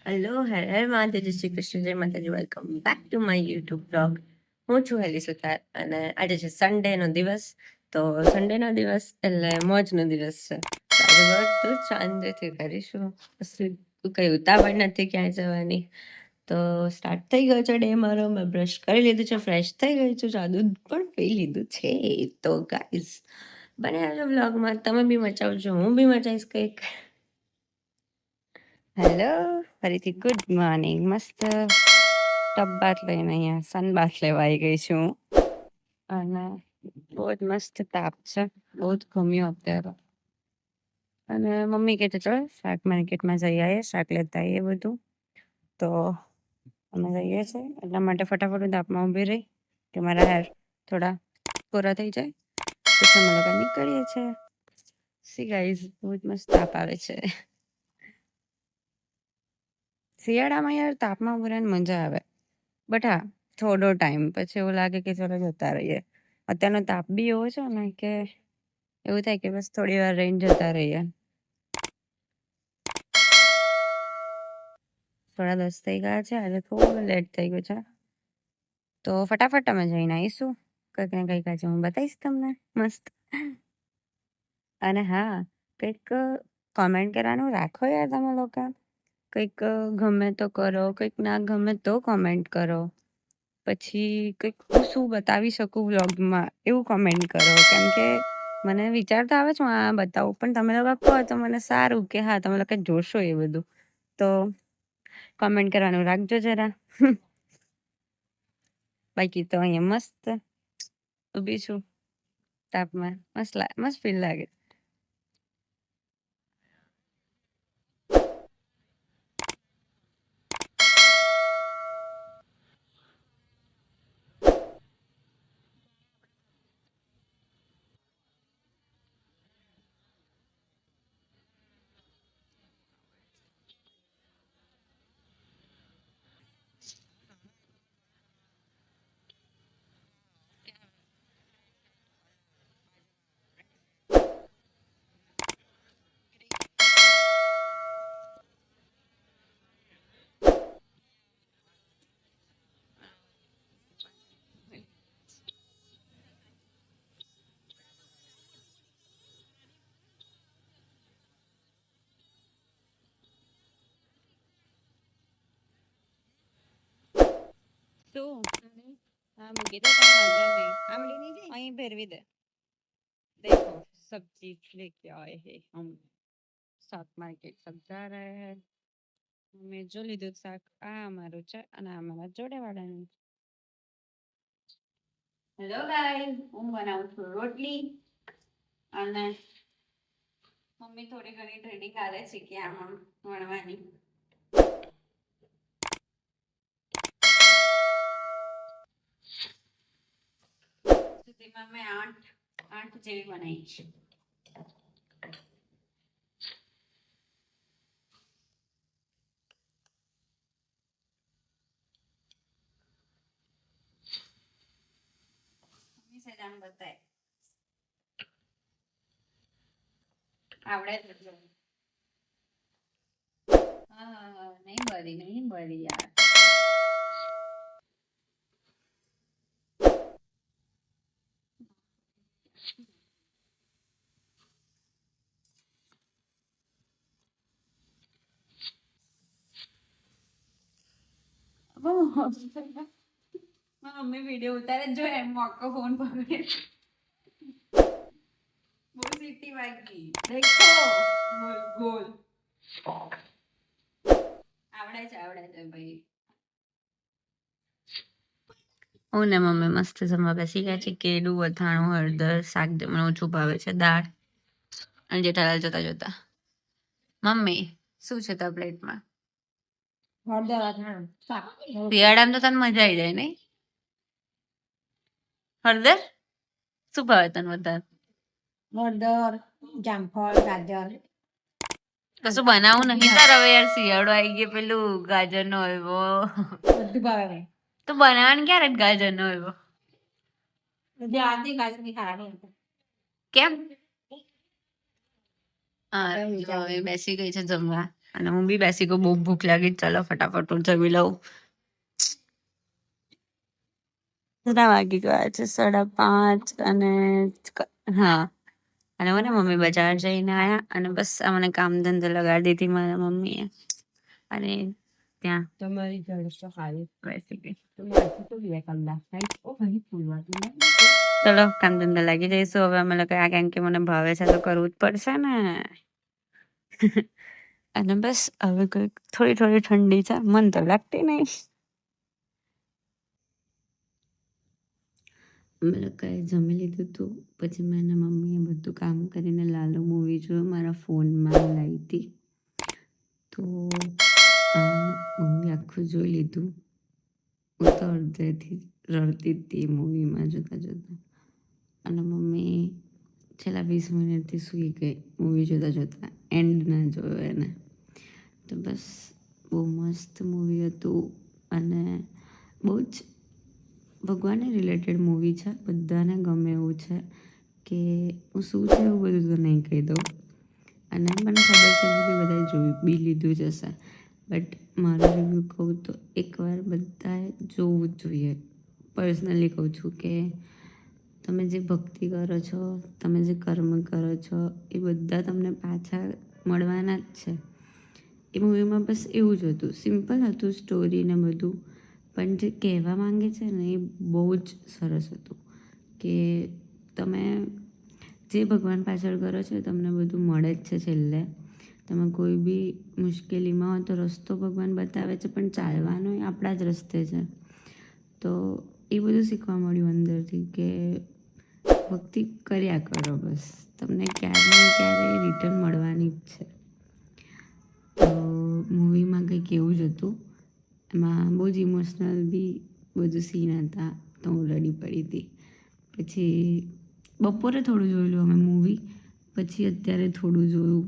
Hello હર મહાદેવ, જય શ્રી કૃષ્ણ, જય માતાજી. Welcome back to my YouTube blog. હું છું હેલી સુતાર અને આજે છે સન્ડેનો દિવસ. તો સન્ડેનો દિવસ એટલે મોજનો દિવસ છે. તો આજે બધું શાંતિથી કરીશું. કઈ ઉતાવળ નથી ક્યાંય જવાની. તો સ્ટાર્ટ થઈ ગયો છે ડે મારો. મેં બ્રશ કરી લીધું છે, ફ્રેશ થઈ ગઈ છું, ચા દૂધ પણ પી લીધું છે. તો ગાઈઝ બને આવજો બ્લોગમાં. તમે બી મચાવજો, હું બી મચાવીશ કંઈક. હેલો, ફરીથી ગુડ મોર્નિંગ. મસ્ત ટબ બાથ લઈને અહીંયા સન બાથ લેવા આવી ગઈ છું અને બહુ જ મસ્ત તાપ છે, બહુ જ ગમ્યું અત્યારે. અને મમ્મી કહે છે ચલો શાક માર્કેટમાં જઈ આવીએ, શાક લેતા આવીએ બધું. તો અમે જઈએ છીએ, એટલા માટે ફટાફટ હું તાપમાં ઊભી રહી કે મારા હેર થોડા કોરા થઈ જાય. પછી અમે લોકો નીકળીએ છીએ. સી ગાઈઝ, બહુ જ મસ્ત તાપ આવે છે. શિયાળામાં યાર તાપમાં ઉભી રહીને મજા આવે, બટ હા થોડો ટાઈમ પછી એવું લાગે કે ચલો જતા રહીએ. અત્યારનો તાપ બી એવો છે ને કે એવું થાય કે બસ થોડી વાર રહીને જતા રહીએ. 10:30 થઈ ગયા છે, આજે થોડું લેટ થઈ ગયું છે. તો ફટાફટ અમે જઈને આવીશું. કંઈક ને કંઈક આજે હું બતાવીશ તમને મસ્ત. અને હા, કંઈક કોમેન્ટ કરવાનું રાખો યાર તમે લોકો. કંઈક ગમે તો કરો, કંઈક ના ગમે તો કોમેન્ટ કરો. પછી કંઈક હું શું બતાવી શકું વ્લોગમાં એવું કોમેન્ટ કરો. કેમ કે મને વિચાર તો આવે છે હું આ બતાવું, પણ તમે લોકો કહો તો મને સારું કે હા તમે લોકો જોશો એ બધું. તો કોમેન્ટ કરવાનું રાખજો જરા. બાકી તો અહીંયા મસ્ત ઊભી છું તાપમાં. મસ્ત ફીલ લાગે. શું હા મૂકી દે, કઈ વાંધો નહીં. આમલી નહીં જાય અહીં ભેરવી દે. देखो सब्जी लेके आए हैं हम, શાક માર્કેટ सब जा रहे हैं. મેં જો લીધું શાક, આ અમારું છે અને આ અમારા જોડે વાળાનું. હેલો ગાઈસ, હું બનાવું છું રોટલી અને મમ્મી થોડી ઘણી ટ્રેનિંગ આલે છે કે આમાં વણવાની. સુધીમાં મેં 8 જેવી બનાવી છે. મમ્મી સેજાન બતાય આવડે જ. હા નહીં બળી યાર. મમ્મી વિડીયો ઉતારે જો એમ મોકો ફોન પકડે. બહુ સીટી વાગી. દેખો ગોલ ગોલ. આવડે છે ભાઈ. હું ને મમ્મી મસ્ત જમવા બેસી ગયા છે. કેળું, અથાણું, હળદર, શાક જે મને ઓછું ભાવે છે, દાળ અને જેઠાલાલ જોતા જોતા. મમ્મી શું છે તારા પ્લેટમાં? હળદર, અથાણું, શાક. શિયાળામાં તો તને મજા આવી જાય નહીં? હળદર શું ભાવે તને વધારે? હળદર, જામફળ, ગાજર. કશું બનાવું નહીં તાર હવે યાર, શિયાળો આવી ગયો. પેલું ગાજરનો હલવો બધું ભાવે. તો બનાવવાનું ક્યારે ગાજરનો હલવો? કેમ? હા, બેસી ગઈ છે જમવા. અને હું બી બેસી ગયો, બહુ ભૂખ લાગી, ચાલો ફટાફટ હું જમી લઉં. કેટલા વાગી ગયા છે? 5:30. અને હા, અને મને મમ્મી બજાર જઈને આયા અને બસ મને કામ ધંધો લગાડી દીધી મારા મમ્મીએ. અને ત્યાં તમારી જોડે તો ખાલી બેસી ગઈ. ચલો કામ ધંધા લાગી જઈશું હવે અમે લોકો. આ કેમ કે મને ભાવે છે તો કરવું જ પડશે ને. અને બસ હવે થોડી થોડી ઠંડી છે, મન તો લાગતી નહીં. અમે લોકોએ જમી લીધું હતું, પછી મેં અને મમ્મીએ બધું કામ કરીને લાલો મૂવી જોયું, મારા ફોનમાં લાવી હતી. તો મૂવી આખું જોઈ લીધું. હું તો અડધેથી રડતી હતી મૂવીમાં જોતાં જોતાં. અને મમ્મી છેલ્લા 20 મિનિટથી સૂઈ ગઈ મૂવી જોતાં જોતાં, એન્ડ ના જોયો એને. તો બસ બહુ મસ્ત મૂવી હતું અને બહુ જ ભગવાનને રિલેટેડ મૂવી છે. બધાને ગમે એવું છે કે હું શું છે એવું બધું તો નહીં કહી દઉં. અને મને ખબર છે કે બધાએ જોઈ બી લીધું જ હશે, બટ મારો રિવ્યૂ કહું તો એકવાર બધાએ જોવું જ જોઈએ. પર્સનલી કહું છું કે તમે જે ભક્તિ કરો છો, તમે જે કર્મ કરો છો, એ બધા તમને પાછા મળવાના જ છે. એ મૂવીમાં બસ એવું જ હતું, સિમ્પલ હતું સ્ટોરી ને બધું, પણ જે કહેવા માંગે છે ને એ બહુ જ સરસ હતું કે તમે જે ભગવાન પાછળ કરો છો તમને બધું મળે જ છે છેલ્લે. તમે કોઈ બી મુશ્કેલીમાં હો તો રસ્તો ભગવાન બતાવે છે, પણ ચાલવાનો એ આપણા જ રસ્તે છે. તો એ બધું શીખવા મળ્યું અંદરથી કે ભક્તિ કર્યા કરો, બસ તમને ક્યારે ને ક્યારે રિટર્ન મળવાની જ છે. તો મૂવીમાં કંઈક એવું જ હતું, એમાં બહુ જ ઇમોશનલ બી બધું સીન હતા, તો હું રડી પડી હતી. પછી બપોરે થોડું જોયેલું અમે મૂવી, પછી અત્યારે થોડું જોયું.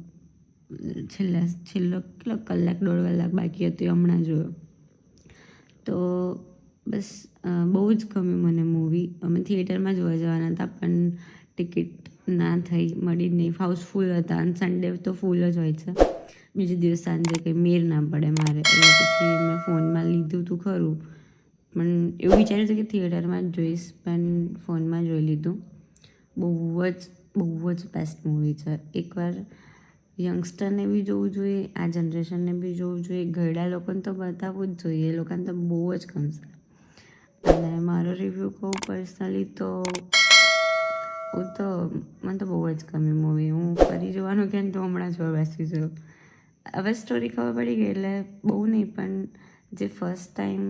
છેલ્લો કેટલો કલાક 1.5 કલાક બાકી હતો એ હમણાં જોયો. તો બસ બહુ જ ગમ્યું મને મૂવી. અમે થિયેટરમાં જોવા જવાના હતા પણ ટિકિટ ના થઈ, મળી જ નહીં, હાઉસફુલ હતા. અને સન્ડે તો ફૂલ જ હોય છે. બીજે દિવસ સાંજે કંઈ મેળ ના પડે મારે, એટલે પછી મેં ફોનમાં લીધું હતું ખરું, પણ એવું વિચાર્યું હતું કે થિયેટરમાં જ જોઈશ, પણ ફોનમાં જોઈ લીધું. બહુ જ બેસ્ટ મૂવી છે. એકવાર યંગસ્ટરને બી જોવું જોઈએ, આ જનરેશનને બી જોવું જોઈએ, ઘરડા લોકોને તો બતાવવું જ જોઈએ, એ લોકોને તો બહુ જ ગમશે. અને મારો રિવ્યૂ કહું પર્સનલી તો મને તો બહુ જ ગમી મૂવી. હું ફરી જોવાનું કહે ને તો હમણાં જોવા બેસી જાઉં. હવે સ્ટોરી ખબર પડી ગઈ એટલે બહુ નહીં, પણ જે ફર્સ્ટ ટાઈમ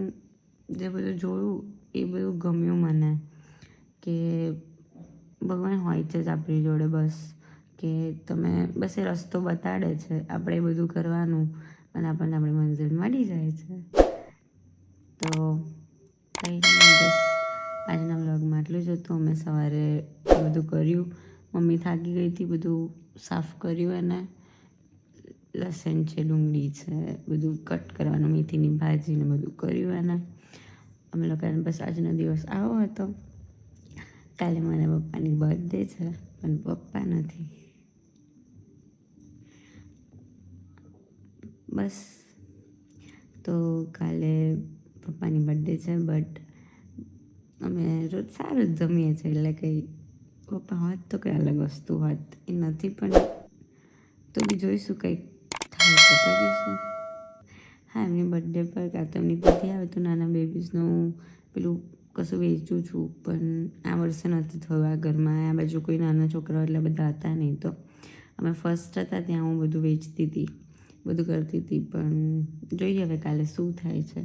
જે બધું જોયું એ બધું ગમ્યું મને, કે ભગવાન હોય છે જ આપણી જોડે, બસ કે તમે બસ એ રસ્તો બતાડે છે, આપણે એ બધું કરવાનું અને આપણને આપણી મંઝિલ મળી જાય છે. તો કંઈ નહીં, બસ આજના વ્લોગમાં આટલું જ હતું. અમે સવારે બધું કર્યું, મમ્મી થાકી ગઈ હતી, બધું સાફ કર્યું, અને લસણ છે, ડુંગળી છે, બધું કટ કરવાનું, મેથીની ભાજીને બધું કર્યું. અને અમે લોકોને બસ આજનો દિવસ આવો હતો. કાલે મારા પપ્પાની બર્થડે છે, પણ પપ્પા નથી. બસ તો કાલે પપ્પાની બર્થડે છે, બટ અમે રોજ સારું જ જમીએ છીએ, એટલે કંઈ પપ્પા હોત તો કંઈ અલગ વસ્તુ હોત, એ નથી, પણ તો બી જોઈશું કંઈક થાય તો કરીશું. હા, એમની બર્થડે પર કાં તો એમની ત્યાંથી આવે તો નાના બેબીઝનું પેલું કશું વેચું છું, પણ આ વર્ષે નથી થયું. આ ઘરમાં આ બાજુ કોઈ નાના છોકરાઓ એટલા બધા હતા નહીં, તો અમે ફર્સ્ટ હતા ત્યાં હું બધું વેચતી હતી, બધું કરતી હતી, પણ જોઈએ હવે કાલે શું થાય છે.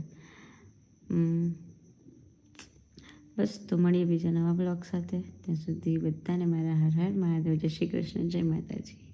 બસ તો મળીએ બીજા નવા બ્લોગ સાથે. ત્યાં સુધી બધાને મારા હર હર મહાદેવ, જય શ્રી કૃષ્ણ, જય માતાજી.